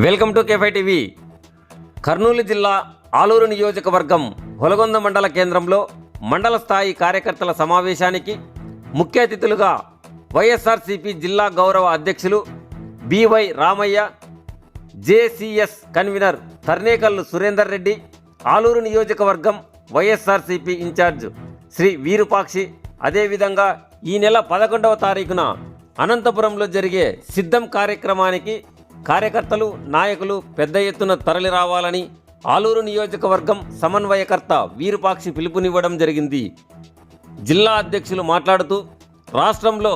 Welcome to కేఫై TV. Kurnool జిల్లా ఆలూరు నియోజకవర్గం హొలగొంద మండల కేంద్రంలో మండల స్థాయి కార్యకర్తల సమావేశానికి ముఖ్య అతిథులుగా వైఎస్ఆర్సీపీ జిల్లా గౌరవ అధ్యక్షులు BY Ramaiah, JCS convener Tarnekallu Surender Reddy, Alur నియోజకవర్గం వైఎస్ఆర్సీపీ ఇన్ఛార్జ్ శ్రీ వీరుపాక్షి, అదేవిధంగా ఈ నెల 11వ తారీఖున అనంతపురంలో జరిగే సిద్ధం కార్యక్రమానికి కార్యకర్తలు, నాయకులు పెద్ద ఎత్తున తరలి రావాలని ఆలూరు నియోజకవర్గం సమన్వయకర్త వీరుపాక్షి పిలుపునివ్వడం జరిగింది. జిల్లా అధ్యక్షులు మాట్లాడుతూ రాష్ట్రంలో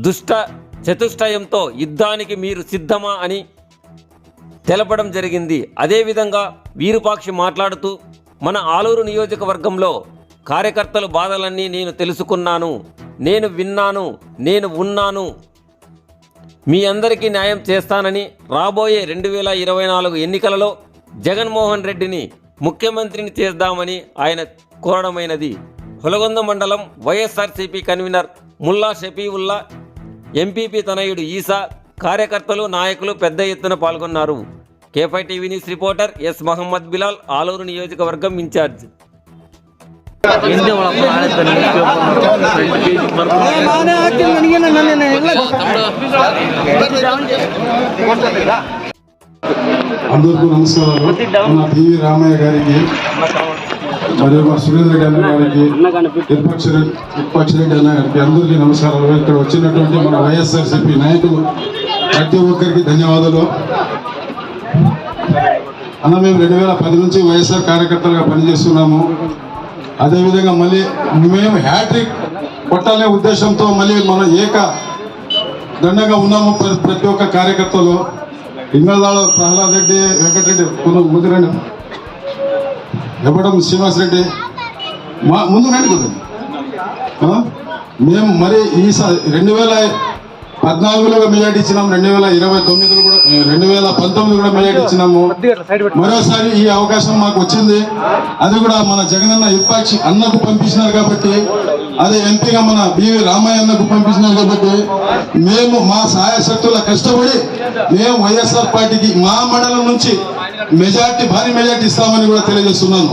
దుష్ట చతుష్టయంతో యుద్ధానికి మీరు సిద్ధమా అని తెలపడం జరిగింది. అదేవిధంగా వీరుపాక్షి మాట్లాడుతూ మన ఆలూరు నియోజకవర్గంలో కార్యకర్తల బాధలన్నీ నేను తెలుసుకున్నాను, నేను విన్నాను, నేను ఉన్నాను, మీ అందరికీ న్యాయం చేస్తానని రాబోయే 2024 ఎన్నికలలో జగన్మోహన్ రెడ్డిని ముఖ్యమంత్రిని చేద్దామని ఆయన కోరడమైనది. హొలగొంద మండలం YSRCP convener Mulla Shafiulla, MPP తనయుడు ఈసా, కార్యకర్తలు, నాయకులు పెద్ద ఎత్తున పాల్గొన్నారు. కేఫై TV news reporter S Mohammed Bilal, Alur నియోజకవర్గం ఇన్ఛార్జ్. అందరికీ నమస్కారాలు. మన బివి రామయ్య గారికి మరియు మా సురేంద్ర గారికి, విపక్ష రెడ్డి అన్న గారికి అందరికీ నమస్కారాలు. ఇక్కడ వచ్చినటువంటి మన వైఎస్ఆర్సీపీ నాయకులు ప్రతి ఒక్కరికి ధన్యవాదాలు. అన్న, మేము 2010 నుంచి వైఎస్ఆర్ కార్యకర్తలుగా పనిచేస్తున్నాము. అదేవిధంగా మళ్ళీ మేము హ్యాట్రిక్ కొట్టాలనే ఉద్దేశంతో మళ్ళీ మనం దండంగా ఉన్నాము. ప్రతి ఒక్క కార్యకర్తలు ఇంగళదాడ ప్రహ్లాద్ రెడ్డి, వెంకటరెడ్డి, ముదిరెడ్డి, ఎప్పడం శ్రీనివాసరెడ్డి, ముందు రండి కుదరదు. మేము మరి ఈసారి 2014లో మెజార్టీ ఇచ్చినాము, 2019 కూడా 2019 కూడా మెజార్టీ ఇచ్చినాము. మరోసారి ఈ అవకాశం మాకు వచ్చింది. అది కూడా మన జగనన్న విపక్షి అన్నకు పంపించినారు కాబట్టి, అదే ఎంపీగా మన బివి రామయ్య అన్నకు పంపించినారు కాబట్టి మేము మా సహాయ శక్తుల కష్టపడి మేము వైఎస్ఆర్ పార్టీకి మా మండలం నుంచి భారీ మెజార్టీ ఇస్తామని కూడా తెలియజేస్తున్నాను.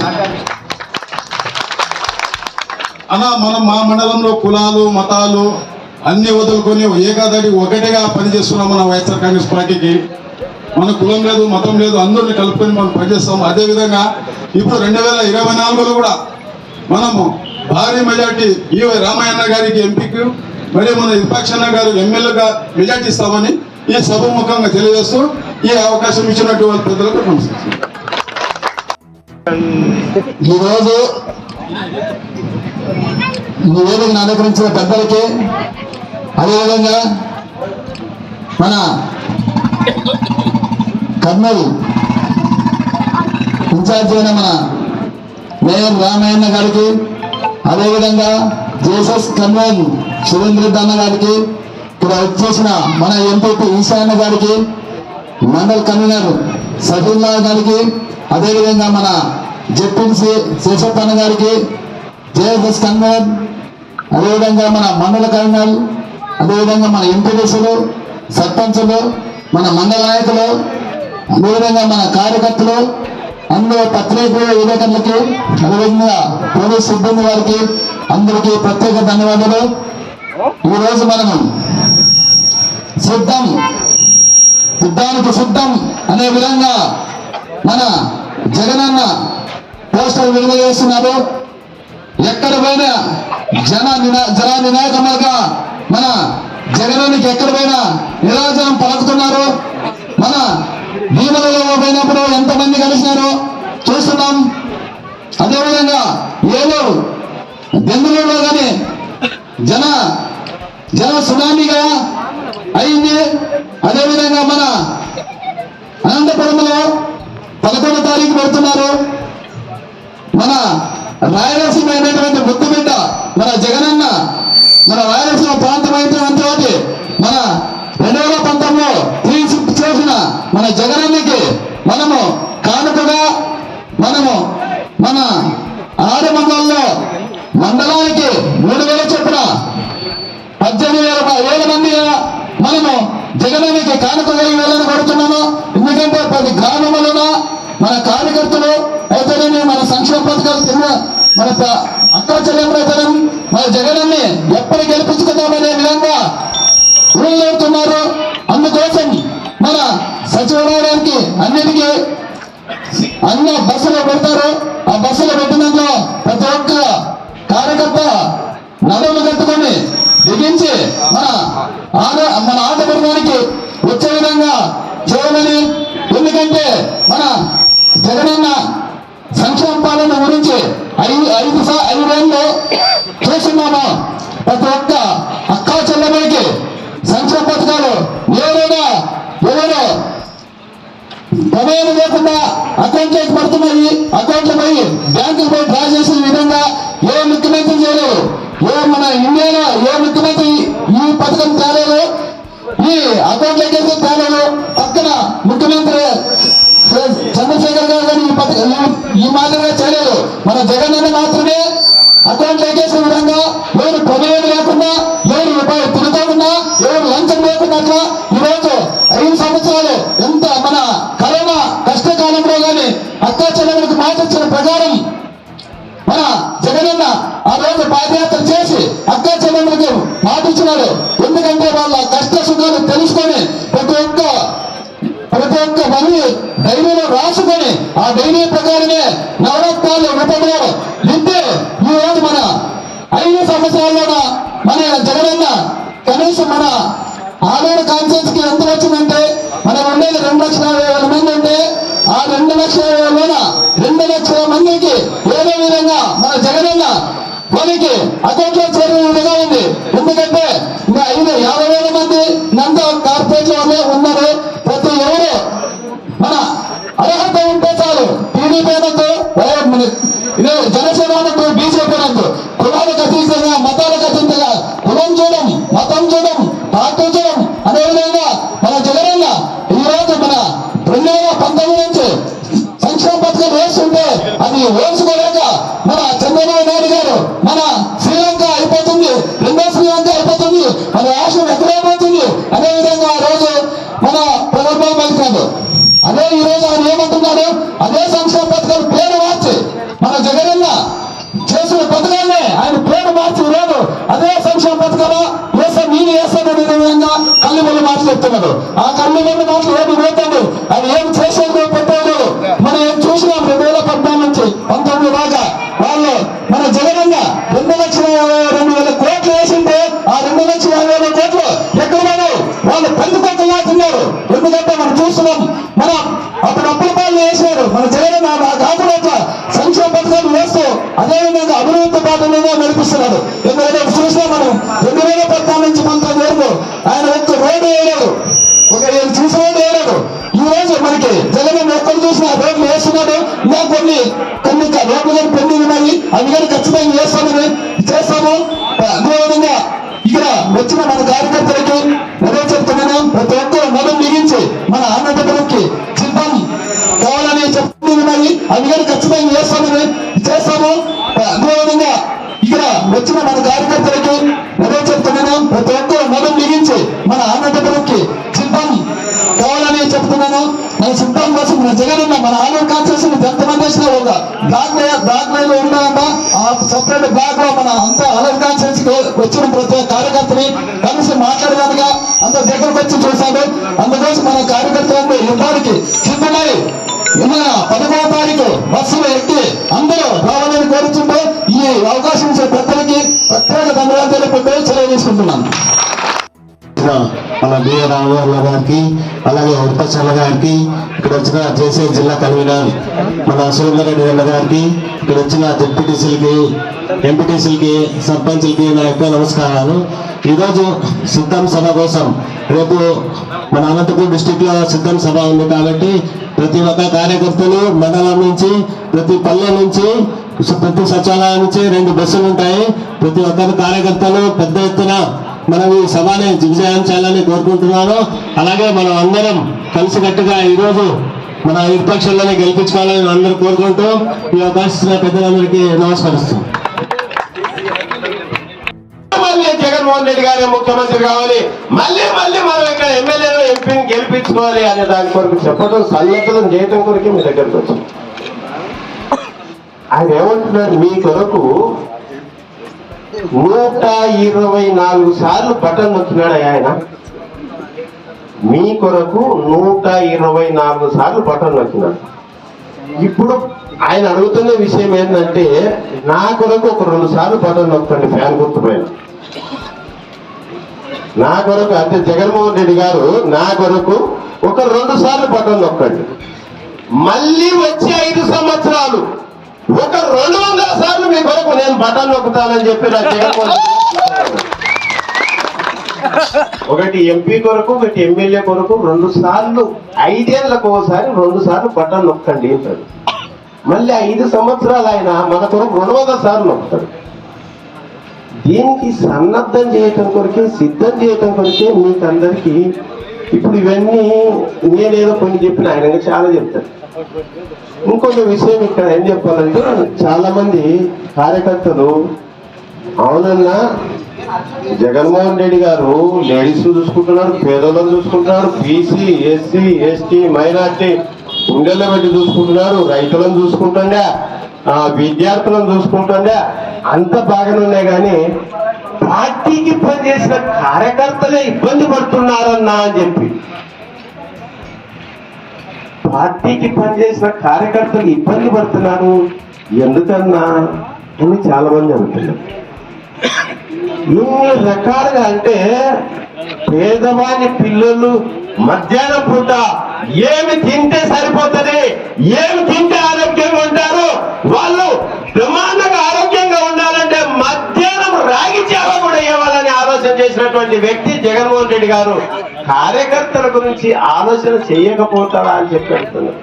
మనం మా మండలంలో కులాలు, మతాలు అన్ని వదులుకొని ఒకటిగా పనిచేస్తున్నాం. మన వైఎస్ఆర్ కాంగ్రెస్ పార్టీకి మన కులం లేదు, మతం లేదు, అందరిని కలుపుకొని మనం పనిచేస్తాం. అదేవిధంగా ఇప్పుడు 2024లో కూడా మనము భారీ మెజార్టీ ఈవై రామయ్య గారికి ఎంపీకి, మరియు మన విపక్ష గారు ఎమ్మెల్యేగా మెజార్టీ ఇస్తామని ఈ సభముఖంగా తెలియజేస్తూ ఈ అవకాశం ఇచ్చినటువంటి పెద్దలకు నమస్కారం. ఈరోజు నివేదికను అనుకరించిన పెద్దలకి, అదేవిధంగా మన కర్నూలు ఇన్ఛార్జ్ అయిన మన మేయర్ రామయ్య గారికి, అదేవిధంగా జేసెస్ కన్వీనర్ సురేంద్ర రెడ్డి అన్న గారికి, ఇక్కడ వచ్చేసిన మన ఎంపీపీ ఈశాన్య గారికి, మండల్ కన్వీనర్ సఫీల్లా గారికి, అదేవిధంగా మన జెడ్పీసీ శేషప్ప అన్న గారికి, జేఎస్ఎస్ కన్వీనర్, అదేవిధంగా మన మండల కన్వీనర్, అదేవిధంగా మన ఎంపీటీసీలు, సర్పంచులు, మన మండల నాయకులు, అదేవిధంగా మన కార్యకర్తలు, అందులో పత్రికలు, విలేకరులకి, అదేవిధంగా పోలీస్ సిబ్బంది వారికి అందరికీ ప్రత్యేక ధన్యవాదాలు. ఈరోజు మనము యుద్ధానికి సిద్ధం అనే విధంగా మన జగనన్న పోస్టర్ విడుదల చేస్తున్నారు. ఎక్కడ పోయినా జన నినాదములుగా మన జగనానికి ఎక్కడ పోయినా నిరాజనం పలుకుతున్నారు. మన భీమలలో పోయినప్పుడు ఎంతమంది కలిసినారో చూస్తున్నాం. అదేవిధంగా ఏలూరు, బెంగళూరులో కానీ జన సునామీగా అయింది. అదేవిధంగా మన అనంతపురంలో 11వ తారీఖు పెడుతున్నారు. మన రాయలసీమ అయినటువంటి ముద్దుబిడ్డ మన జగనన్న మన రాయలసీమ ప్రాంతం అయినటువంటి మన 2019లో చేసిన మన జగనన్నకి మనము కానుకగా మనము మన 6 మండలాల్లో మండలానికి 3,000 చొప్పున 18,000 మంది మనము జగనన్నకి కానుక వేయాలని కోరుతున్నాము. సచివాలయానికి అన్నిటికీ అన్ని బస్సులు పెడతారు. ఆ బస్సులు పెట్టినందులో ప్రతి ఒక్క కార్యకర్త నడుము కట్టుకొని దిగించి మన ఆటపడడానికి వచ్చే విధంగా చేయాలని. ఎందుకంటే మన జగనన్న సంక్షేమ పాలన గురించి ఐదేళ్ళు చూస్తున్నాము. ప్రతి ఒక్క అక్కా చెల్లెమ్మకి సంక్షేమ పథకాలు ఎవరో ప్రమేయం లేకుండా అకౌంట్లోకి పడుతున్నాయి. అకౌంట్లు పోయి బ్యాంకులు పోయి డ్రా చేసే విధంగా ఏ ముఖ్యమంత్రి చేయలేదు. మన ఇండియాలో ఏ ముఖ్యమంత్రి ఈ పథకం తేలేదు, ఈ అకౌంట్లోకి వేసే తేలేదు. పక్కన ముఖ్యమంత్రి చంద్రశేఖర్ గారు కానీ ఈ మాదిరిగా చేయలేదు. మన జగన్ మాత్రమే అకౌంట్ వేసే విధంగా ఎవరు ప్రమేయం లేకుండా, ఎవరు రూపాయలు తిరుగుతాకుండా, ఎవరు లంచం లేకుండా ఈరోజు 5 సంవత్సరాలు ఎంత మన కరోనా కష్టకాలంలో కానీ అక్కా చెల్లెలకు మాట ఇచ్చిన ప్రకారం మన జగనన్న ఆ రోజు పాదయాత్ర చేసి అక్కా చెల్లెలకు మాట ఇచ్చినాడు. ఎందుకంటే వాళ్ళ కష్ట సుఖాలు తెలుసుకొని ప్రతి ఒక్క మంది డైరీలో రాసుకొని ఆ డైరీ ప్రకారమే నవరత్నాలు రూపంలో నింపి ఈ రోజు మన 5 సంవత్సరాల్లోన మన జగనన్న కనీసం మన ఆలూరు కాన్ఫరెన్స్ కి ఎంత వచ్చిందంటే మనం ఉండేది 2,50,000 మంది ఉంటే ఆ 2,50,000లోన 2,00,000 మందికి ఏదో విధంగా మన జగనన్న మనకి అకౌంట్ లో చేరిన విధంగా ఉంది. ఎందుకంటే ఇంకా 50,000 మంది నంద కార్పొరేట్ లో ఉన్నారు. ప్రతి ఎవరు మన అర్హత ఉంటే చాలు, టీడీపీ అనొద్దు, జనసేన అనొద్దు, బీజేపీ అనొద్దు, కులాలకు అతీతంగా మతాలకు అతీతంగా కులం చూడం, మతం చూడం, పార్టీ చూడం అనే విధంగా మన జగనన్న ఈ రోజు మన 2019 నుంచి సంక్షేమ పథకం వేస్తుంటే అది వేసుకోలేక మన చంద్రబాబు నాయుడు గారు మన శ్రీలంక అయిపోతుంది, రెండో శ్రీలంక అయిపోతుంది, మన రాష్ట్రం ఎక్కడైపోతుంది అదే విధంగా ఆ రోజు మన ప్రభుత్వం పలికాడు. అదే ఈ రోజు ఆయన ఏమంటున్నాడు, అదే సంక్షేమ పథకాలు పేరు మార్చి మన జగనన్న చేసిన పథకాలనే ఆయన పేరు మార్చి ఈరోజు అదే సంక్షేమ పథకాలు నేను వేస్తాననే విధంగా కళ్ళుమల్లి మాటలు చెప్తున్నాడు. ఆ కళ్ళుమల్లి మాటలు ఏమి పోతాడు, ఆయన ఏం చేసేందుకు పెట్టాడు. మనం ఏం చూసినాం 2014 నుంచి 19 దాకా వాళ్ళు మన జగనన్న 2,52,000 కోట్లు వేసింటే ఆ 2,50,000 కోట్లు ఎక్కడ పోయినావు, వాళ్ళు పెందుకొక్కలా తిన్నారు. ఎందుకంటే మనం చూస్తున్నాం, మనం అప్పుడు అప్పుల పాలు వేసినారు. మన జగనన్న కాకుండా సంక్షేమ పథకాలు వేస్తూ అదేవిధంగా అభివృద్ధి పాటలుగా నడిపిస్తున్నాడు. ఎందుకంటే చూసినా మనం 2014 నుంచి 19 వరకు ఆయన ఒక్క రోడ్డు వేయలేదు, ఒక చూసి రోడ్డు వేయలేదు. ఈ రోజు మనకి జగన్ ఎక్కడ చూసినా రోడ్లు వేస్తున్నాడు. ఇంకా కొన్ని రోడ్లు కానీ పెండింగ్ ఉన్నాయి, అవి కానీ ఖచ్చితంగా చేస్తాము. అదేవిధంగా ఇక్కడ వచ్చిన మన కార్యకర్తలకి అదే చెప్తున్నాను, ప్రతి ఒక్కరు మొదలు మిగించి మన ఆనందపురంకి సిద్ధం కావాలని చెప్తున్నాయి, అవి కానీ ఖచ్చితంగా చేస్తాము. అదేవిధంగా ఇక్కడ వచ్చిన మన కార్యకర్తలకి అదే చెప్తున్నాను, ప్రతి ఒక్కరు మొదలు మిగించి మన ఆనందపురంకి సిద్ధం కావాలని చెప్తున్నాను. మన సిద్ధం కోసం మన జగనన్న మన ఆలూరు కాన్స్టిట్యూషన్ ఎంతమంది వచ్చినా ఒక బ్లాక్ లైన్ ఉన్నాయంట. ఆ సపరేట్ బ్లాక్ లో మన అంతా ఆలూరు కాన్స్టిట్యూషన్ వచ్చిన ప్రతి కార్యకర్తని కలిసి మాట్లాడేదానిగా అంత దగ్గరకు వచ్చి చూశాడు. అందుకోసం మన కార్యకర్తలందరూ యుద్ధానికి సిద్ధమై 11వ తారీఖు బస్సులు ఎక్కి అందరూ రావాలని కోరుతుంటే ఈ అవకాశం ఇచ్చే పెద్దలకి ప్రత్యేక ధన్యవాదాలు తెలుపుతూ సెలవు తీసుకుంటున్నాను. మన బిఆర్ రామవర్ల గారికి, అలాగే ఉప్పచల్ల గారికి, ఇక్కడ వచ్చిన జేసీ జిల్లా కన్వీనర్ మన సురేందర్ రెడ్డి గారికి, ఇక్కడ వచ్చిన జెడ్పీటీసీలకి, ఎంపీటీసీలకి, సర్పంచ్లకి నా యొక్క నమస్కారాలు. ఈరోజు సిద్ధం సభ కోసం రేపు మన అనంతపురం డిస్టిక్ లో సిద్ధం సభ ఉంది కాబట్టి ప్రతి ఒక్క కార్యకర్తలు మండలం నుంచి, ప్రతి పల్లె నుంచి, ప్రతి సచివాలయం నుంచి 2 బస్సులు ఉంటాయి. ప్రతి ఒక్కరు కార్యకర్తలు పెద్ద ఎత్తున మనం ఈ సభని దిగ్విజయం చేయాలని కోరుకుంటున్నాను. అలాగే మనం అందరం కలిసికట్టుగా ఈరోజు మన విపక్షాలని గెలిపించుకోవాలని అందరూ కోరుకుంటూ ఈ అవకాశం పెద్దలందరికీ నమస్కరిస్తున్నాం. జగన్మోహన్ రెడ్డి గారే ముఖ్యమంత్రి కావాలి, మళ్ళీ మనం ఇక్కడ ఎమ్మెల్యేలు ఎంపీని గెలిపించుకోవాలి అనే దాని కొరకు చెప్పడం, సన్నద్ధం చేయడం కొరకు మీ దగ్గరకు వచ్చాం. ఆయన ఏమంటున్నారు, మీ కొరకు 124 సార్లు బటన్ నొక్కినాడు ఆయన. మీ కొరకు 124 సార్లు బటన్ నొక్కినాడు. ఇప్పుడు ఆయన అడుగుతున్న విషయం ఏంటంటే నా కొరకు ఒక 2 సార్లు బటన్ నొక్కండి ఫ్యాన్ గుర్తు పైన. నా కొరకు అంటే జగన్మోహన్ రెడ్డి గారు నా కొరకు ఒక 2 సార్లు బటన్ నొక్కండి. మళ్ళీ వచ్చే 5 సంవత్సరాలు ఒక 200 సార్లు మీ కొరకు నేను బటన్ నొక్కుతానని చెప్పి నా జగన్మోహన్ రెడ్డి ఒకటి ఎంపీ కొరకు ఒకటి ఎమ్మెల్యే కొరకు 2 సార్లు 5 ఏళ్లకు ఒకసారి 2 సార్లు బటన్ నొక్కండి అంటాడు. మళ్ళీ 5 సంవత్సరాలు ఆయన మన కొరకు 200 సార్లు నొక్కుతాడు. దీనికి సన్నద్ధం చేయటం కొరకే సిద్ధం చేయటం కొరకే మీకు అందరికీ ఇప్పుడు ఇవన్నీ నేనేదో కొన్ని చెప్పిన ఆయన చాలా చెప్తాను. ఇంకొక విషయం ఇక్కడ ఏం చెప్పాలంటే చాలా మంది కార్యకర్తలు అవునన్నా జగన్మోహన్ రెడ్డి గారు లేడీస్ చూసుకుంటున్నారు, పేదలను చూసుకుంటున్నారు, బీసీ ఎస్సీ ఎస్టీ మైనార్టీ గుండెల్లో పెట్టి చూసుకుంటున్నారు, రైతులను చూసుకుంటుండే, విద్యార్థులను చూసుకుంటుండే, అంత బాగానే ఉన్నాయి. కానీ పార్టీకి పనిచేసిన కార్యకర్తలే ఇబ్బంది పడుతున్నారన్నా అని చెప్పి పార్టీకి పనిచేసిన కార్యకర్తలు ఇబ్బంది పడుతున్నారు ఎందుకన్నా అని చాలా మంది అనుకుంటున్నారు. ఇన్ని రకాలుగా అంటే పేదవాని పిల్లలు మధ్యాహ్నం పూట ఏమి తింటే సరిపోతుంది, ఏమి తింటే ఆరోగ్యంగా ఉంటారు, వాళ్ళు బ్రహ్మాండంగా ఆరోగ్యంగా ఉండాలంటే మధ్యాహ్నం రాగి చేవ కూడా ఇవ్వాలని ఆలోచన చేసినటువంటి వ్యక్తి జగన్మోహన్ రెడ్డి గారు కార్యకర్తల గురించి ఆలోచన చేయకపోతాడా అని చెప్పి అంటున్నారు.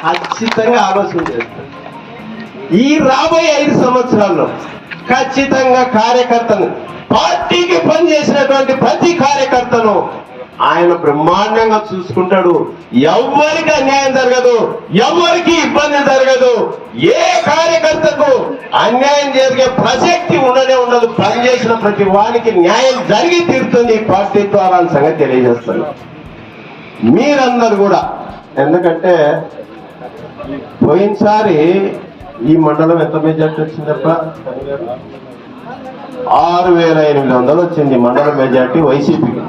ఖచ్చితంగా ఆలోచన చేస్తారు. ఈ రాబోయే 5 సంవత్సరాల్లో ఖచ్చితంగా కార్యకర్తను పార్టీకి పనిచేసినటువంటి ప్రతి కార్యకర్తను ఆయన బ్రహ్మాండంగా చూసుకుంటాడు. ఎవరికి అన్యాయం జరగదు, ఎవరికి ఇబ్బంది జరగదు, ఏ కార్యకర్తకు అన్యాయం జరిగే ప్రసక్తి ఉండనే ఉండదు. పనిచేసిన ప్రతి వానికి న్యాయం జరిగి తీరుతుంది ఈ పార్టీ ద్వారా అని సంగతి తెలియజేస్తాను. మీరందరూ కూడా ఎందుకంటే పోయినసారి ఈ మండలం ఎంత మెజార్టీ వచ్చిందప్ప 6,800 వచ్చింది మండల మెజార్టీ వైసీపీకి.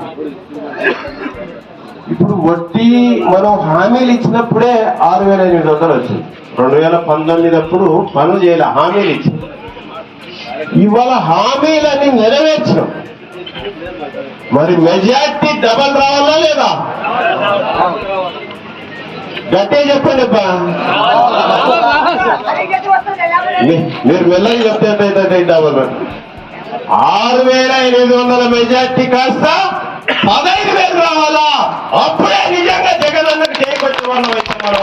ఇప్పుడు వడ్డీ మనం హామీలు ఇచ్చినప్పుడే 6,800 వచ్చింది. 2019 అప్పుడు పనులు చేయలే, హామీలు ఇచ్చింది. ఇవాళ హామీలన్నీ నెరవేర్చాం. మరి మెజార్టీ డబల్ రావాలా లేదా? గట్టే చెప్పండి అబ్బా, మీరు మెల్లగా చెప్తే డబల్ 6,800 మెజార్టీ కాస్త 15,000 రావాలా? అప్పుడే నిజంగా జగన్ అన్నకు చేయకొచ్చే వాళ్ళం అయితే మనం.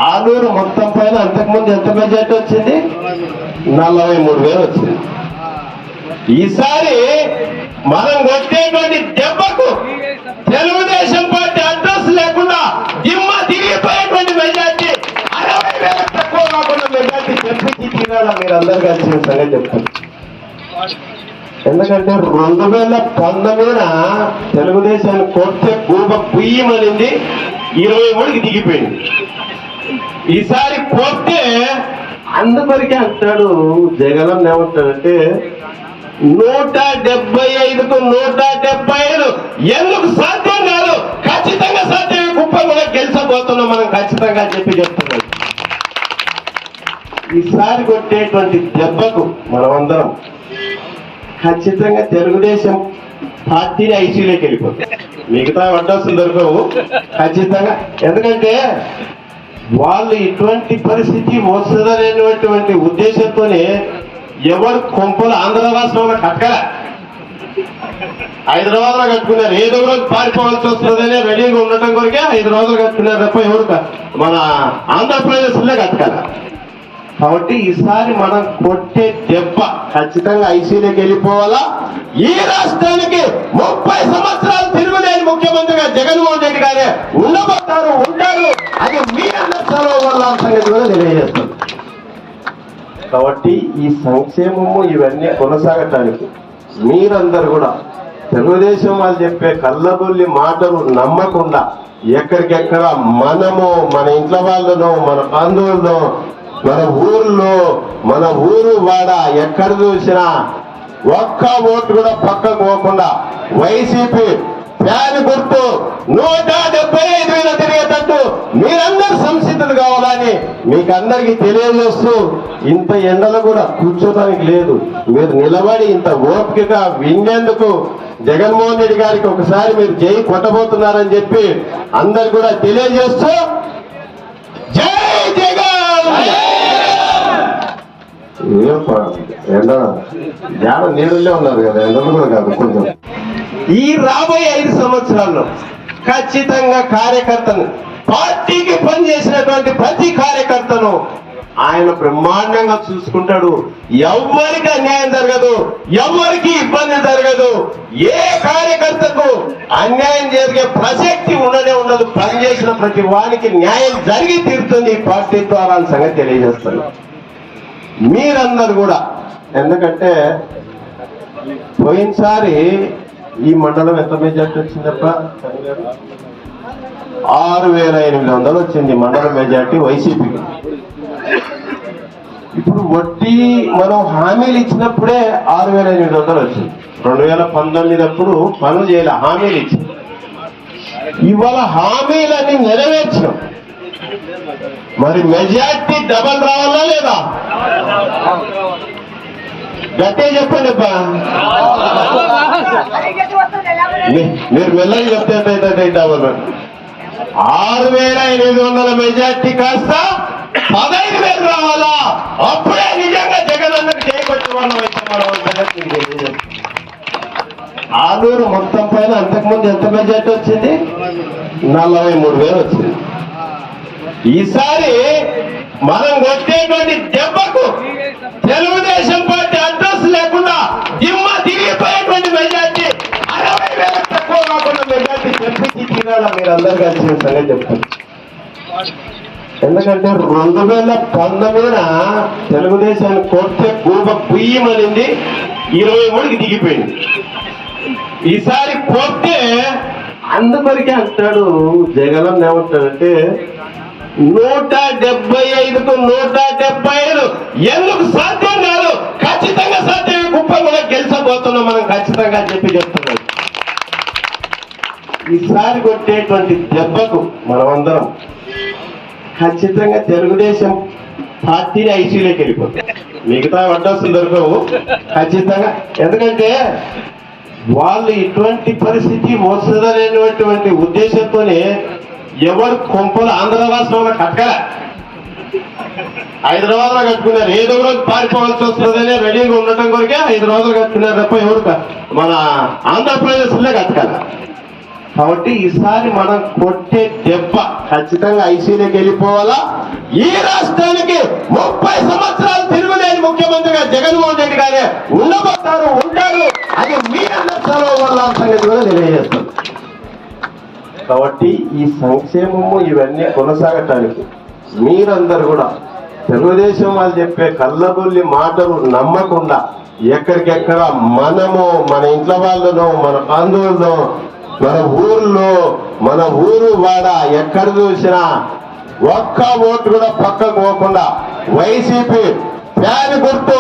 ఆలూరు మొత్తం పైన అంతకుముందు ఎంత మెజార్టీ వచ్చింది? 43,000 వచ్చింది. ఈసారి మనం కొట్టేటువంటి దెబ్బకు తెలుగుదేశం పార్టీ అడ్రస్ లేకుండా దిమ్మ తిరిగిపోయేటువంటి మెజార్టీ 60,000 తక్కువ కాకుండా మెజార్టీ తెప్పించి తీరాల మీరు అందరు కలిసి సంగతి చెప్తారు. ఎందుకంటే 2019 తెలుగుదేశాన్ని కొట్టే గూబ పుయ్యమనింది, 23కి దిగిపోయింది. ఈసారి కొట్టే అందువరకే అంటాడు జగన్ ఏమంటాడంటే 175కు 175 ఎందుకు సాధ్యం కాదు, ఖచ్చితంగా సాధ్యమే, కుప్ప కూడా గెలిచబోతున్నాం మనం ఖచ్చితంగా చెప్తున్నాడు. ఈసారి కొట్టేటువంటి దెబ్బకు మనమందరం ఖచ్చితంగా తెలుగుదేశం పార్టీని ఐసీలోకి వెళ్ళిపోతాం. మిగతా అడ్రస్లు దొరకవు ఖచ్చితంగా. ఎందుకంటే వాళ్ళు ఇటువంటి పరిస్థితి వస్తుందనేటువంటి ఉద్దేశంతోనే ఎవరు కొంపలు ఆంధ్ర రాష్ట్రంలో కట్టల, హైదరాబాద్ లో కట్టుకున్నారు. ఏదో రోజు పారిపోవాల్సి వస్తుందనే రెడీగా ఉండటం కొరకే 5 రోజులు కట్టుకున్నారు తప్ప ఎవరు మన ఆంధ్రప్రదేశ్ లో కట్టగల. కాబట్టి ఈసారి మనం కొట్టే దెబ్బ ఖచ్చితంగా ఐసీలోకి వెళ్ళిపోవాలా. ఈ రాష్ట్రానికి 30 సంవత్సరాలు తిరుగులేని ముఖ్యమంత్రిగా జగన్మోహన్ రెడ్డి గారే ఉండబోతారు, ఉంటారు. అది మీ అందరి చదువు వల్ల సంగతి కూడా తెలియజేస్తారు. కాబట్టి ఈ సంక్షేమము ఇవన్నీ కొనసాగటానికి మీరందరూ కూడా తెలుగుదేశం వాళ్ళు చెప్పే కళ్ళబొల్లి మాటలు నమ్మకుండా ఎక్కడికెక్కడ మనము మన ఇంట్లో వాళ్ళను, మన బంధువులను, మన ఊర్లో, మన ఊరు వాడ ఎక్కడ చూసినా ఒక్క ఓటు కూడా పక్కకు పోకుండా వైసీపీ ఫ్యాన్ గుర్తు 175,000 తిరిగేటట్టు మీరందరూ సంసిద్ధులు కావాలని మీకు అందరికీ తెలియజేస్తూ, ఇంత ఎండలు కూడా కూర్చోడానికి లేదు, మీరు నిలబడి ఇంత ఓపికగా వినేందుకు జగన్మోహన్ రెడ్డి గారికి ఒకసారి మీరు జై కొట్టబోతున్నారని చెప్పి అందరు కూడా తెలియజేస్తూ, జై జగన్. ఎండ జాడ నీళ్ళలో ఉన్నారు కదా, ఎండలు కూడా కాదు కొంచెం. ఈ రాబోయే 5 సంవత్సరాల్లో ఖచ్చితంగా కార్యకర్తను, పార్టీకి పనిచేసినటువంటి ప్రతి కార్యకర్తను ఆయన బ్రహ్మాండంగా చూసుకుంటాడు. ఎవ్వరికి అన్యాయం జరగదు, ఎవ్వరికి ఇబ్బంది జరగదు, ఏ కార్యకర్తకు అన్యాయం జరిగే ప్రసక్తి ఉండనే ఉండదు. పనిచేసిన ప్రతి వానికి న్యాయం జరిగి తీరుతుంది ఈ పార్టీ ద్వారా అని సంగతి తెలియజేస్తాను. మీరందరూ కూడా, ఎందుకంటే పోయినసారి ఈ మండలం ఎంత మెజార్టీ వచ్చిందప్ప? 6,800 వచ్చింది మండలం మెజార్టీ వైసీపీకి. ఇప్పుడు వడ్డీ మనం హామీలు ఇచ్చినప్పుడే 6,800 వచ్చింది. 2019 అప్పుడు పనులు చేయాలి, హామీలు ఇచ్చింది. ఇవాళ హామీలన్నీ నెరవేర్చినాం, మరి మెజార్టీ డబల్ రావాలా లేదా? గట్టే చెప్పండి అబ్బా, మీరు మెల్లగా చెప్తే డబల్. 6,800 మెజార్టీ కాస్త 15,000 రావాలా? అప్పుడే నిజంగా జగన్ అన్నకు చేయకొచ్చిన వాళ్ళం అయితే మనం. ఆలూరు మొత్తం పైన అంతకుముందు ఎంత మెజార్టీ వచ్చింది? 43,000 వచ్చింది. ఈసారి మనం కొట్టేటువంటి దెబ్బకు తెలుగుదేశం పార్టీ అడ్రస్ లేకుండా దిమ్మ తిరిగిపోయేటువంటి మెజార్టీ 60,000 తక్కువ కాకుండా మెజార్టీ చెప్పి తీరాలా మీరు అందరు కలిసి సంగతి చెప్తారు. ఎందుకంటే 2019 తెలుగుదేశాన్ని కొట్టే గూబ పుయ్యమనింది, 23కి దిగిపోయింది. ఈసారి కొట్టే అందుకొరికే అంటాడు జగన్ ఏమంటాడంటే 175కు 175 ఎందుకు సాధ్యం కాదు, ఖచ్చితంగా సాధ్యం. కుప్పం కూడా గెలిచబోతున్నాం మనం ఖచ్చితంగా చెప్తున్నాడు. ఈసారి కొట్టేటువంటి దెబ్బకు మనమందరం ఖచ్చితంగా తెలుగుదేశం పార్టీని ఐసీలోకి వెళ్ళిపోతుంది. మిగతా అడ్రస్సులు దొరకవు ఖచ్చితంగా. ఎందుకంటే వాళ్ళు ఇటువంటి పరిస్థితి వస్తుందనేటువంటి ఉద్దేశంతోనే ఎవరు కొంపలు ఆంధ్ర రాష్ట్రంలో కట్టగల హైదరాబాద్ లో కట్టుకున్నారు. ఏదో రోజు పారిపోవాల్సి వస్తుందని రెడీగా ఉండటం కొరికే 5 రోజులు కట్టుకున్నారు తప్ప ఎవరు మన ఆంధ్రప్రదేశ్ లో కట్టగల. కాబట్టి ఈసారి మనం కొట్టే దెబ్బ ఖచ్చితంగా ఐసీలోకి వెళ్ళిపోవాలా. ఈ రాష్ట్రానికి 30 సంవత్సరాలు తిరుగులేని ముఖ్యమంత్రిగా జగన్మోహన్ రెడ్డి గారే ఉండబోతారు, ఉంటారు. అది మీ అందరూ వల్ల సంగతి కూడా తెలియజేస్తారు. కాబట్టి ఈ సంక్షేమము ఇవన్నీ కొనసాగటానికి మీరందరూ కూడా తెలుగుదేశం వాళ్ళు చెప్పే కళ్ళబొల్లి మాటలు నమ్మకుండా ఎక్కడికెక్కడ మనము మన ఇంట్లో వాళ్ళను, మన బంధువులను, మన ఊర్లో, మన ఊరు వాడ ఎక్కడ చూసినా ఒక్క ఓటు కూడా పక్కకు పోకుండా వైసీపీ ఫ్యాన్ గుర్తు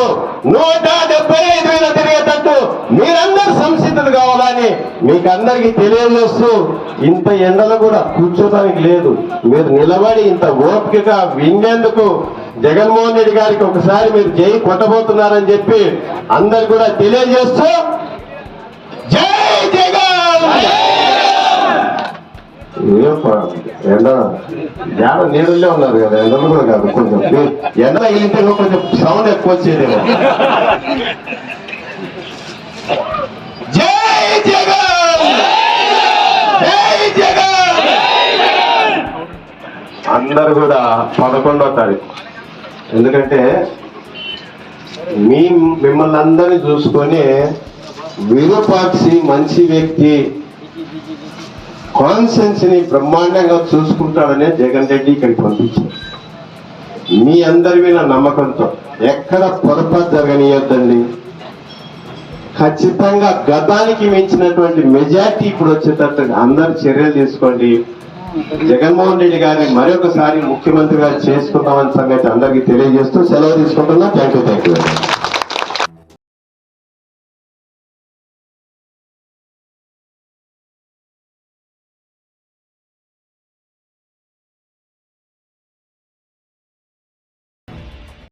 175,000 తిరిగేటట్టు మీరందరూ సంసిద్ధులు కావాలని మీకు అందరికీ తెలియజేస్తూ, ఇంత ఎండలు కూడా కూర్చోడానికి లేదు, మీరు నిలబడి ఇంత ఓపికగా వినేందుకు జగన్మోహన్ రెడ్డి గారికి ఒకసారి మీరు జై కొట్టబోతున్నారని చెప్పి అందరు కూడా తెలియజేస్తూ, జై జగన్. ఎండ జాడ నీళ్ళలో ఉన్నారు కదా, ఎండలు కూడా కాదు కొంచెం. ఎండ తగిలితే కొంచెం సౌండ్ ఎక్కువ వచ్చేదేమో. జై జగన్, జై జగన్. అందరు కూడా 11వ తారీఖు, ఎందుకంటే మిమ్మల్ని అందరినీ చూసుకొని విరూపాక్షి మంచి వ్యక్తి కాన్సెన్స్ ని బ్రహ్మాండంగా చూసుకుంటాడనే జగన్ రెడ్డి ఇక్కడికి పంపించారు. మీ అందరి మీద నమ్మకంతో ఎక్కడ పొరపాటు జరగనీయొద్దండి. ఖచ్చితంగా గతానికి మించినటువంటి మెజార్టీ ఇప్పుడు వచ్చేటట్టు అందరు చర్యలు తీసుకోండి. జగన్మోహన్ రెడ్డి గారిని మరొకసారి ముఖ్యమంత్రిగా చేసుకుంటామని సంగతి అందరికీ తెలియజేస్తూ సెలవు తీసుకుంటున్నా. Thank you.